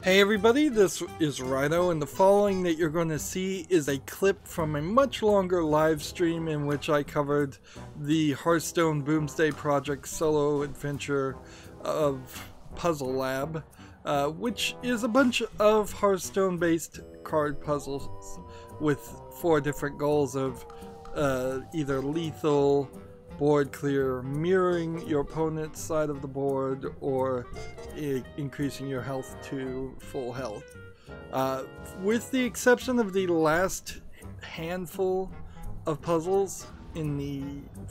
Hey everybody, this is Rydo, and the following that you're going to see is a clip from a much longer live stream in which I covered the Hearthstone Boomsday Project solo adventure of Puzzle Lab, which is a bunch of Hearthstone based card puzzles with 4 different goals of either lethal, board clear, mirroring your opponent's side of the board, or increasing your health to full health. With the exception of the last handful of puzzles in the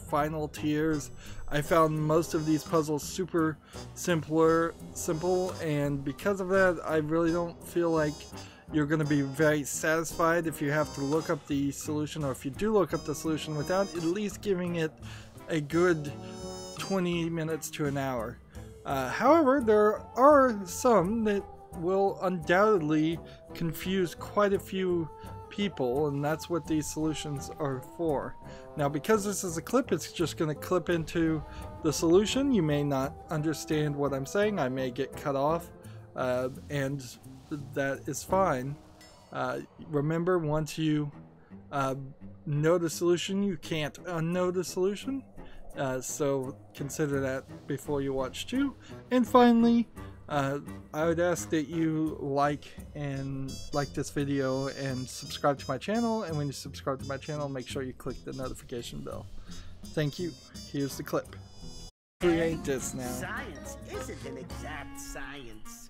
final tiers, I found most of these puzzles super simple, and because of that, I really don't feel like you're going to be very satisfied if you have to look up the solution, or if you do look up the solution without at least giving it a good 20 minutes to an hour. However, there are some that will undoubtedly confuse quite a few people, and that's what these solutions are for. Now, because this is a clip, it's just going to clip into the solution. You may not understand what I'm saying. I may get cut off, and that is fine. Remember, once you know the solution, you can't unknow the solution. So consider that before you watch too. And finally, I would ask that you like this video and subscribe to my channel. And when you subscribe to my channel, make sure you click the notification bell. Thank you. Here's the clip. Create this now. Science isn't an exact science.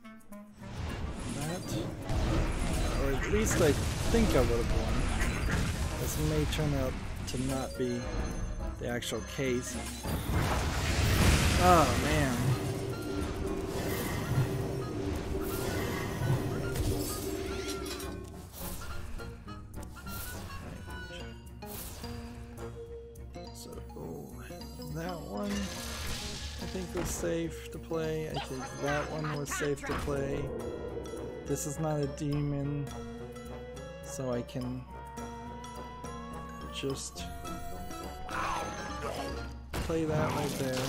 That, or at least I think I would have won. This may turn out to not be the actual case. Oh man. So that one I think was safe to play. I think that one was safe to play. This is not a demon, so I can just play that right there.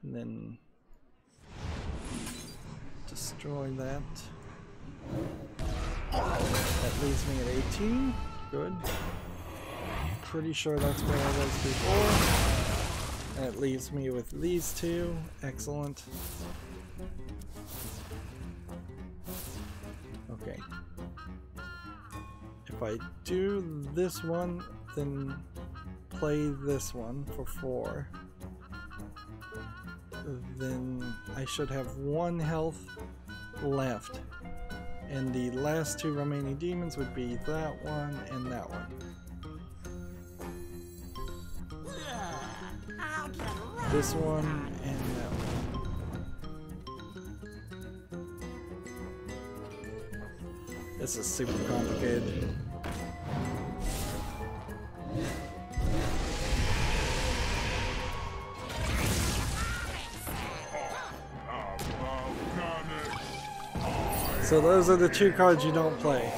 And then destroy that. That leaves me at 18. Good. Pretty sure that's where I was before. That leaves me with these two. Excellent. Okay. If I do this one, then play this one for 4, then I should have 1 health left. And the last 2 remaining demons would be that one and that one. This one and that one. This is super complicated. So those are the 2 cards you don't play.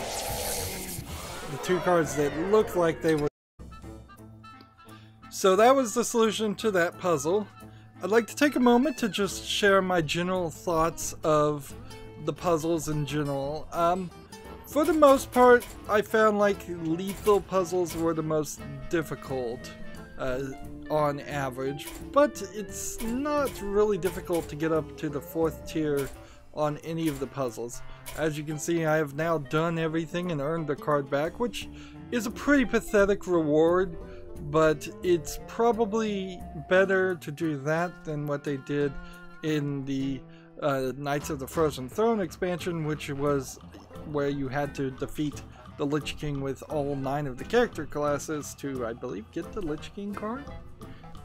The 2 cards that look like they were. So that was the solution to that puzzle. I'd like to take a moment to just share my general thoughts of the puzzles in general. For the most part, I found like lethal puzzles were the most difficult on average, but it's not really difficult to get up to the 4th tier on any of the puzzles. As you can see, I have now done everything and earned the card back, which is a pretty pathetic reward, but it's probably better to do that than what they did in the Knights of the Frozen Throne expansion, which was where you had to defeat the Lich King with all 9 of the character classes to, I believe, get the Lich King card.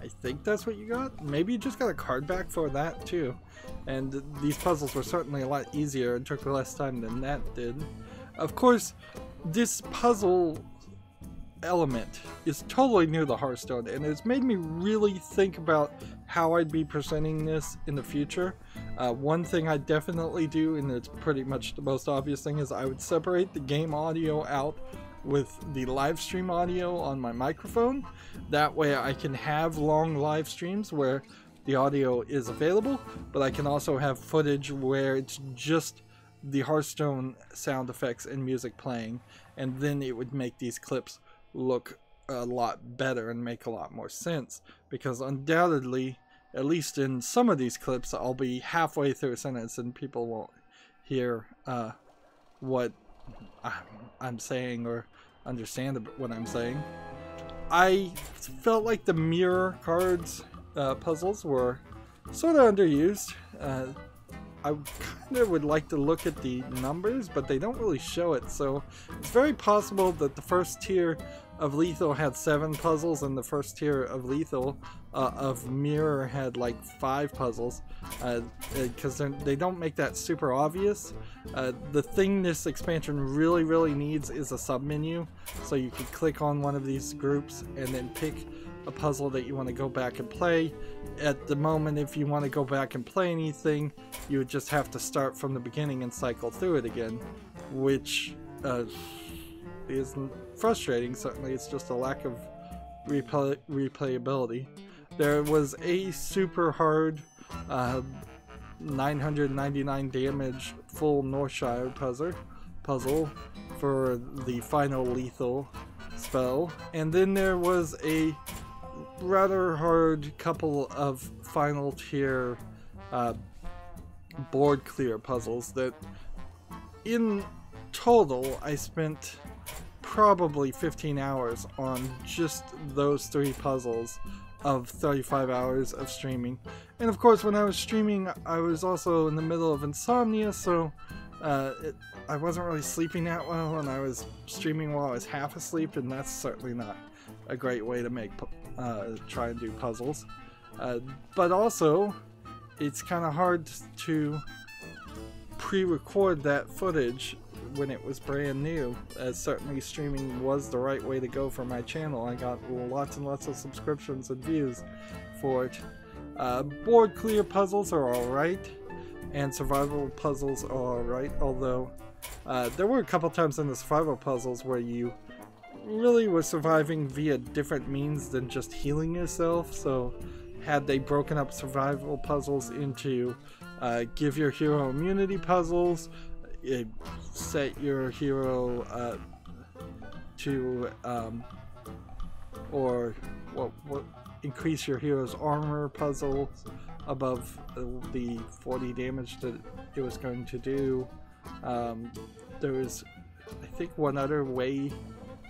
I think that's what you got. Maybe you just got a card back for that too. And these puzzles were certainly a lot easier and took less time than that did. Of course, this puzzle element is totally new to Hearthstone, and it's made me really think about how I'd be presenting this in the future. One thing I definitely do, and it's pretty much the most obvious thing, is I would separate the game audio out with the live stream audio on my microphone. That way I can have long live streams where the audio is available, but I can also have footage where it's just the Hearthstone sound effects and music playing, and then it would make these clips look a lot better and make a lot more sense, because undoubtedly, at least in some of these clips, I'll be halfway through a sentence and people won't hear what I'm saying or understand what I'm saying. I felt like the mirror cards puzzles were sort of underused. I kind of would like to look at the numbers, but they don't really show it, so it's very possible that the first tier of Lethal had 7 puzzles and the first tier of Lethal of Mirror had like 5 puzzles, because they don't make that super obvious. The thing this expansion really needs is a submenu, so you can click on one of these groups and then pick a puzzle that you want to go back and play. At the moment, if you want to go back and play anything, you would just have to start from the beginning and cycle through it again, which is frustrating. Certainly, it's just a lack of replayability. There was a super hard 999 damage full Northshire puzzle for the final Lethal spell, and then there was a rather hard couple of final tier board clear puzzles that in total I spent probably 15 hours on just those 3 puzzles of 35 hours of streaming. And of course, when I was streaming, I was also in the middle of insomnia, so I wasn't really sleeping that well, and I was streaming while I was half asleep, and that's certainly not a great way to make try and do puzzles. But also, it's kind of hard to pre-record that footage when it was brand new, as certainly streaming was the right way to go for my channel. I got lots and lots of subscriptions and views for it. Board clear puzzles are alright, and survival puzzles are alright, although there were a couple times in the survival puzzles where you really were surviving via different means than just healing yourself. So had they broken up survival puzzles into give your hero immunity puzzles, set your hero to or increase your hero's armor puzzle above the 40 damage that it was going to do. There was, I think, one other way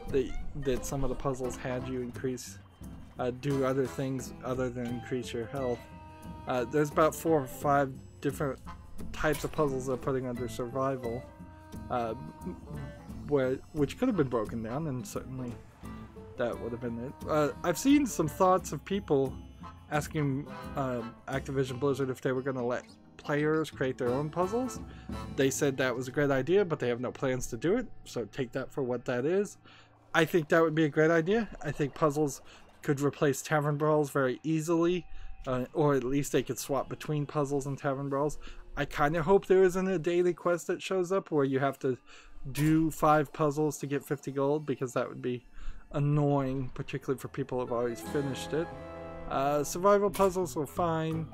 that some of the puzzles had you increase, do other things other than increase your health. There's about 4 or 5 different types of puzzles they're putting under survival, which could have been broken down, and certainly that would have been it. I've seen some thoughts of people asking Activision Blizzard if they were going to let players create their own puzzles. They said that was a great idea, but they have no plans to do it, so take that for what that is. I think that would be a great idea. I think puzzles could replace tavern brawls very easily, or at least they could swap between puzzles and tavern brawls. I kind of hope there isn't a daily quest that shows up where you have to do 5 puzzles to get 50 gold, because that would be annoying, particularly for people who have already finished it. Survival puzzles were fine,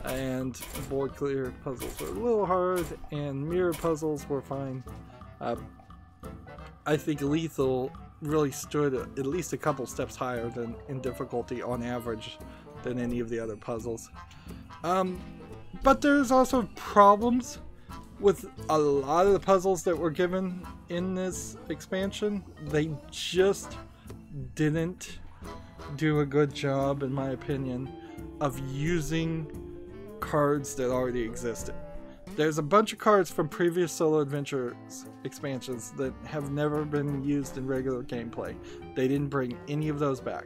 and board clear puzzles were a little hard, and mirror puzzles were fine. I think Lethal really stood at least a couple steps higher than in difficulty on average than any of the other puzzles. But there's also problems with a lot of the puzzles that were given in this expansion. They just didn't do a good job, in my opinion, of using cards that already existed. There's a bunch of cards from previous Solo Adventures expansions that have never been used in regular gameplay. They didn't bring any of those back.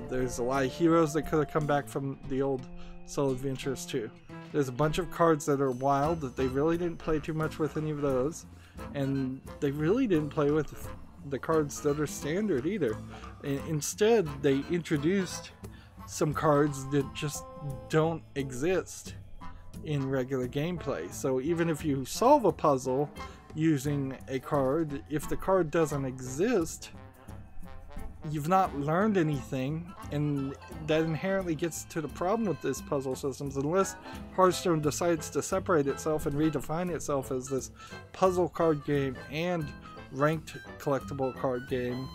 There's a lot of heroes that could have come back from the old Solo Adventures too. There's a bunch of cards that are wild that they really didn't play too much with any of those, and they really didn't play with the cards that are standard either. Instead, they introduced some cards that just don't exist in regular gameplay. So even if you solve a puzzle using a card. If the card doesn't exist, you've not learned anything, and that inherently gets to the problem with this puzzle systems. Unless Hearthstone decides to separate itself and redefine itself as this puzzle card game and ranked collectible card game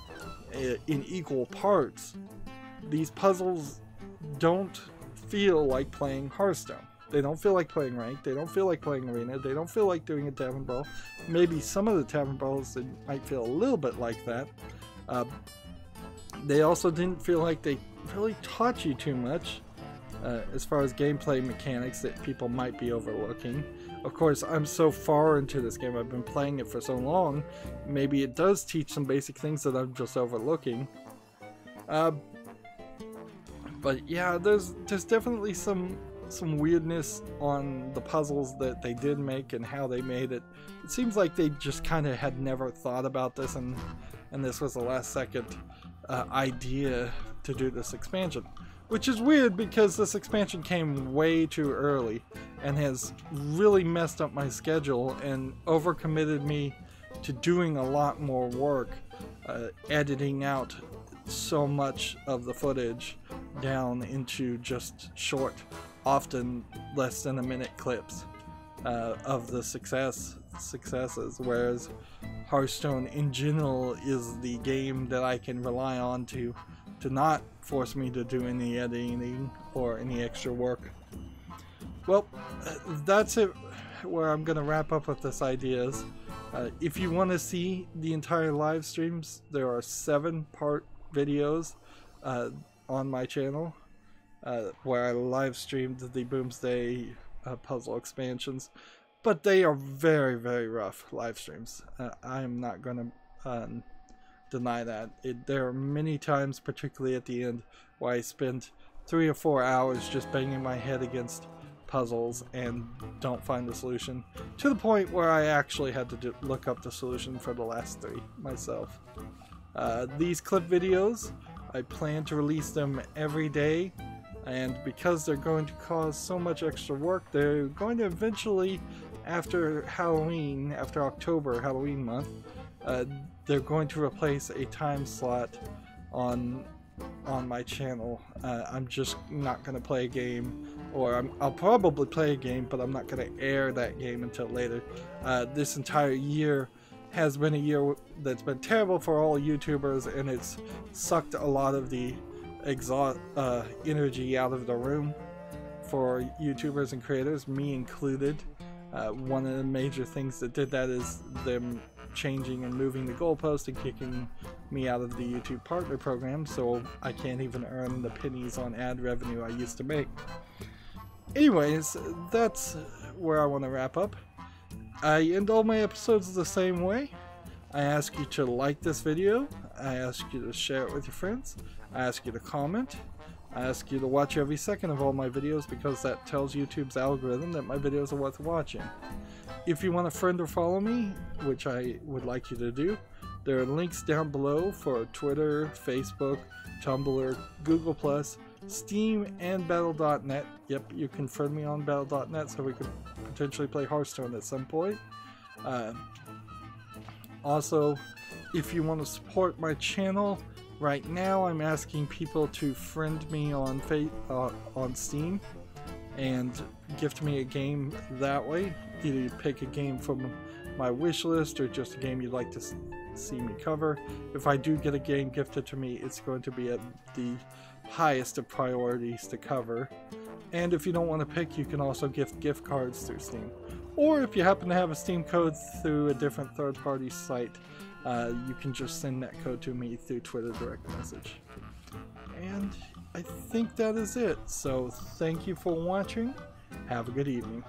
in equal parts, these puzzles don't feel like playing Hearthstone. They don't feel like playing ranked, they don't feel like playing arena, they don't feel like doing a tavern brawl. Maybe some of the tavern brawls might feel a little bit like that. They also didn't feel like they really taught you too much as far as gameplay mechanics that people might be overlooking. Of course, I'm so far into this game, I've been playing it for so long, maybe it does teach some basic things that I'm just overlooking. But yeah, there's definitely some weirdness on the puzzles that they did make and how they made it. It seems like they just kind of had never thought about this, and this was the last second idea to do this expansion, which is weird because this expansion came way too early and has really messed up my schedule and overcommitted me to doing a lot more work, editing out so much of the footage down into just short, often less than a minute clips of the successes, whereas Hearthstone in general is the game that I can rely on to not force me to do any editing or any extra work. Well, that's it where I'm gonna wrap up with this ideas. If you want to see the entire live streams, there are 7-part videos on my channel where I live streamed the Boomsday puzzle expansions, but they are very, very rough live streams. I am not going to deny that. There are many times, particularly at the end, where I spend 3 or 4 hours just banging my head against puzzles and don't find the solution, to the point where I actually had to look up the solution for the last 3 myself. These clip videos, I plan to release them every day, and because they're going to cause so much extra work, they're going to eventually, after Halloween, after October, Halloween month, they're going to replace a time slot on my channel. I'm just not going to play a game, or I'll probably play a game, but I'm not going to air that game until later. This entire year has been a year that's been terrible for all YouTubers, and it's sucked a lot of the energy out of the room for YouTubers and creators, me included. One of the major things that did that is them changing and moving the goalpost and kicking me out of the YouTube partner program, so I can't even earn the pennies on ad revenue I used to make. Anyways, that's where I want to wrap up. I end all my episodes the same way. I ask you to like this video, I ask you to share it with your friends, I ask you to comment, I ask you to watch every second of all my videos, because that tells YouTube's algorithm that my videos are worth watching. If you want to friend or follow me, which I would like you to do, there are links down below for Twitter, Facebook, Tumblr, Google+, Steam, and Battle.net. Yep, you can friend me on Battle.net so we could potentially play Hearthstone at some point. Also, if you want to support my channel, right now I'm asking people to friend me on Steam and gift me a game that way. Either you pick a game from my wish list or just a game you'd like to see me cover. If I do get a game gifted to me, it's going to be at the highest of priorities to cover. And if you don't want to pick, you can also gift cards through Steam. Or if you happen to have a Steam code through a different third-party site, you can just send that code to me through Twitter direct message. And I think that is it. So thank you for watching. Have a good evening.